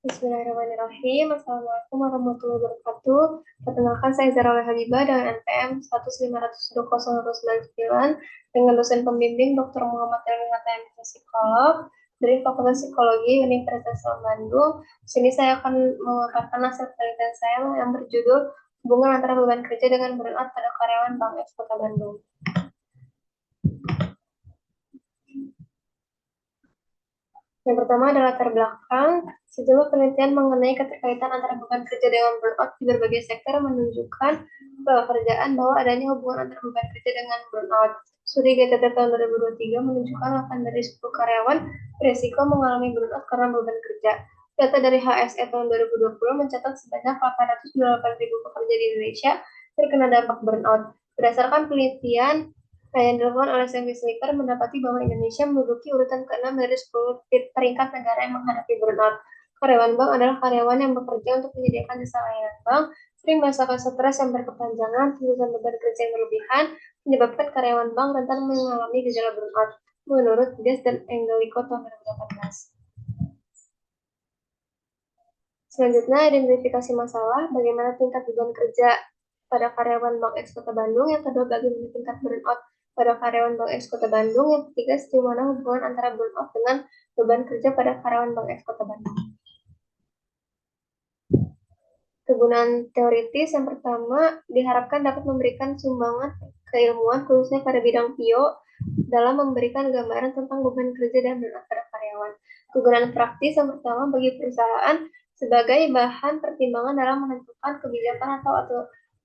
Bismillahirrahmanirrahim. Assalamualaikum warahmatullahi wabarakatuh. Perkenalkan, saya Zara Habibah dengan NPM 1501099 dengan dosen pembimbing Dr. Muhammad Elmi HTM Psikolog dari Fakultas Psikologi Universitas Islam Bandung. Di sini saya akan memaparkan hasil penelitian saya yang berjudul hubungan antara beban kerja dengan burnout pada karyawan Bank X Kota Bandung. Yang pertama adalah latar belakang. Sejumlah penelitian mengenai keterkaitan antara beban kerja dengan burnout di berbagai sektor menunjukkan pekerjaan bahwa adanya hubungan antara beban kerja dengan burnout. Studi GTT tahun 2023 menunjukkan 8 dari 10 karyawan beresiko mengalami burnout karena beban kerja. Data dari HSE tahun 2020 mencatat sebanyak 808.000 pekerja di Indonesia terkena dampak burnout. Berdasarkan penelitian yang dilakukan oleh St. Sleeper mendapati bahwa Indonesia menduduki urutan ke-6 dari 10 peringkat negara yang menghadapi burnout. Karyawan bank adalah karyawan yang bekerja untuk menyediakan jasa layanan bank, sering merasakan stres yang berkepanjangan, tuntutan beban kerja yang berlebihan, menyebabkan karyawan bank rentan mengalami gejala burnout, menurut Des dan Engeliko tahun 2018. Selanjutnya, identifikasi masalah, bagaimana tingkat beban kerja pada karyawan Bank X Kota Bandung. Yang kedua, bagaimana tingkat burnout pada karyawan Bank X Kota Bandung. Yang ketiga, sejauh mana hubungan antara burnout dengan beban kerja pada karyawan Bank X Kota Bandung. Kegunaan teoritis yang pertama diharapkan dapat memberikan sumbangan keilmuan khususnya pada bidang PIO dalam memberikan gambaran tentang beban kerja dan burnout pada karyawan. Kegunaan praktis yang pertama bagi perusahaan sebagai bahan pertimbangan dalam menentukan kebijakan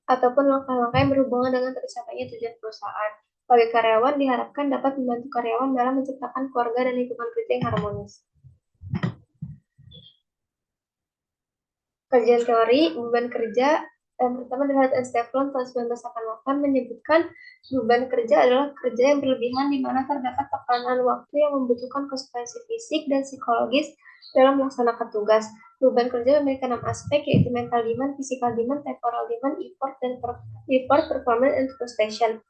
ataupun langkah-langkah yang berhubungan dengan tercapainya tujuan perusahaan. Bagi karyawan diharapkan dapat membantu karyawan dalam menciptakan keluarga dan lingkungan kerja yang harmonis. Kajian teori beban kerja yang pertama dari Hart and Steflon tahun 1988 menyebutkan beban kerja adalah kerja yang berlebihan di mana terdapat tekanan waktu yang membutuhkan konsentrasi fisik dan psikologis dalam melaksanakan tugas. Beban kerja memiliki 6 aspek yaitu mental demand, physical demand, temporal demand, effort, performance, and frustration.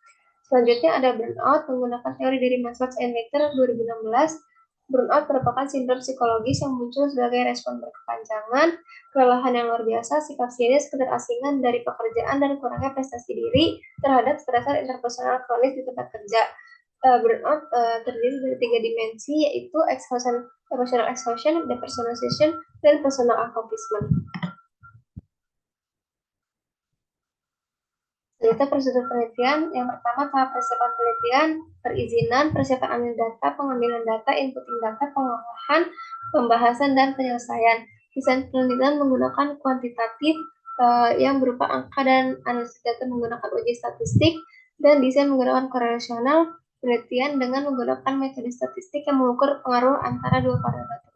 Selanjutnya ada burnout menggunakan teori dari Maslow and Leiter 2016. Burnout merupakan sindrom psikologis yang muncul sebagai respon berkepanjangan, kelelahan yang luar biasa, sikap sinis, keterasingan dari pekerjaan, dan kurangnya prestasi diri terhadap stresor interpersonal kronis di tempat kerja. Burnout terdiri dari 3 dimensi, yaitu exhaustion, emotional exhaustion, depersonalization, dan personal accomplishment. Selanjutnya prosedur penelitian. Yang pertama, tahap persiapan penelitian, perizinan, persiapan ambil data, pengambilan data, inputting data, pengolahan, pembahasan, dan penyelesaian. Desain penelitian menggunakan kuantitatif yang berupa angka dan analisis data menggunakan uji statistik, dan desain menggunakan korelasional penelitian dengan menggunakan metode statistik yang mengukur pengaruh antara dua variabel tadi.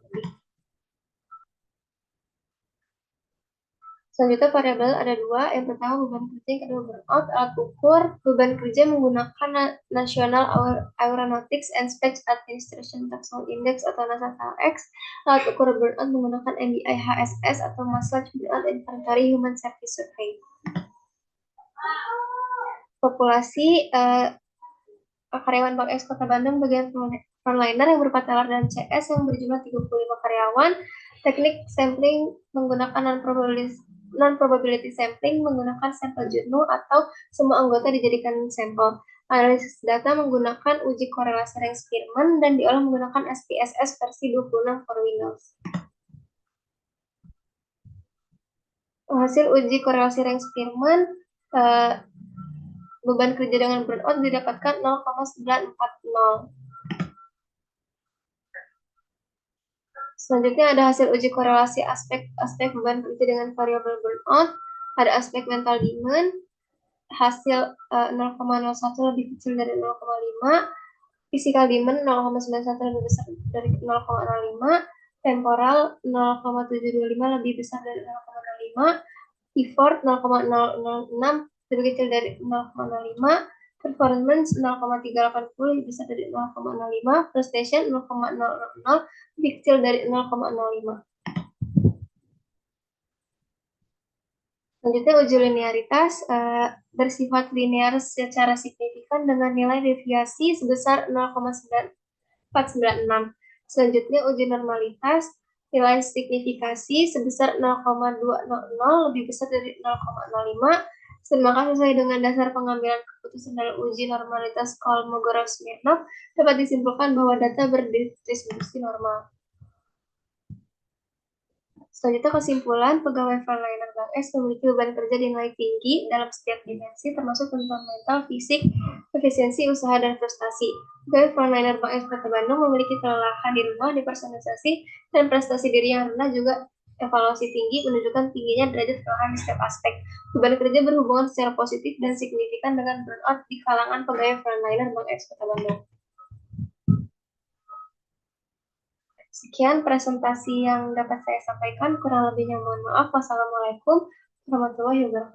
Selanjutnya variabel ada dua, yang pertama beban kerja, yang kedua burnout. Alat ukur beban kerja menggunakan National Aeronautics and Space Administration Taxonomy Index atau NASA-TALX. Alat ukur burnout menggunakan MBI HSS atau Maslow Burnout Inventory Human Service Survey. Populasi karyawan Bank X Kota Bandung bagian frontliner yang berupa teller dan CS yang berjumlah 35 karyawan. Teknik sampling menggunakan non-probability sampling menggunakan sampel jenuh atau semua anggota dijadikan sampel. Analisis data menggunakan uji korelasi Range-Spearman dan diolah menggunakan SPSS versi 26 for Windows. Hasil uji korelasi Range-Spearman beban kerja dengan burnout didapatkan 0,940. Selanjutnya ada hasil uji korelasi aspek beban kerja dengan variabel burnout. Ada aspek mental demand, hasil 0,01 lebih kecil dari 0,5, physical demand 0,91 lebih besar dari 0,05, temporal 0,725 lebih besar dari 0,05, effort 0,006 lebih kecil dari 0,05, performance 0,380 lebih besar dari 0,05, frustration 0,000 lebih kecil dari 0,05. Selanjutnya uji linearitas bersifat linear secara signifikan dengan nilai deviasi sebesar 0,9496. Selanjutnya uji normalitas nilai signifikasi sebesar 0,200 lebih besar dari 0,05, maka sesuai dengan dasar pengambilan keputusan dalam uji normalitas Kolmogorov-Smirnov dapat disimpulkan bahwa data berdistribusi normal. Selanjutnya kesimpulan, pegawai frontliner Bank S memiliki beban kerja dinilai tinggi dalam setiap dimensi, termasuk tentang mental, fisik, efisiensi, usaha, dan frustasi. Pegawai frontliner Bank S Kota Bandung memiliki kelelahan di rumah, dipersonalisasi, dan prestasi diri yang rendah juga evaluasi tinggi menunjukkan tingginya derajat kelelahan di setiap aspek. Beban kerja berhubungan secara positif dan signifikan dengan burnout di kalangan pegawai frontliner Bank S Kota Bandung. Sekian presentasi yang dapat saya sampaikan. Kurang lebihnya mohon maaf. Wassalamualaikum warahmatullahi wabarakatuh.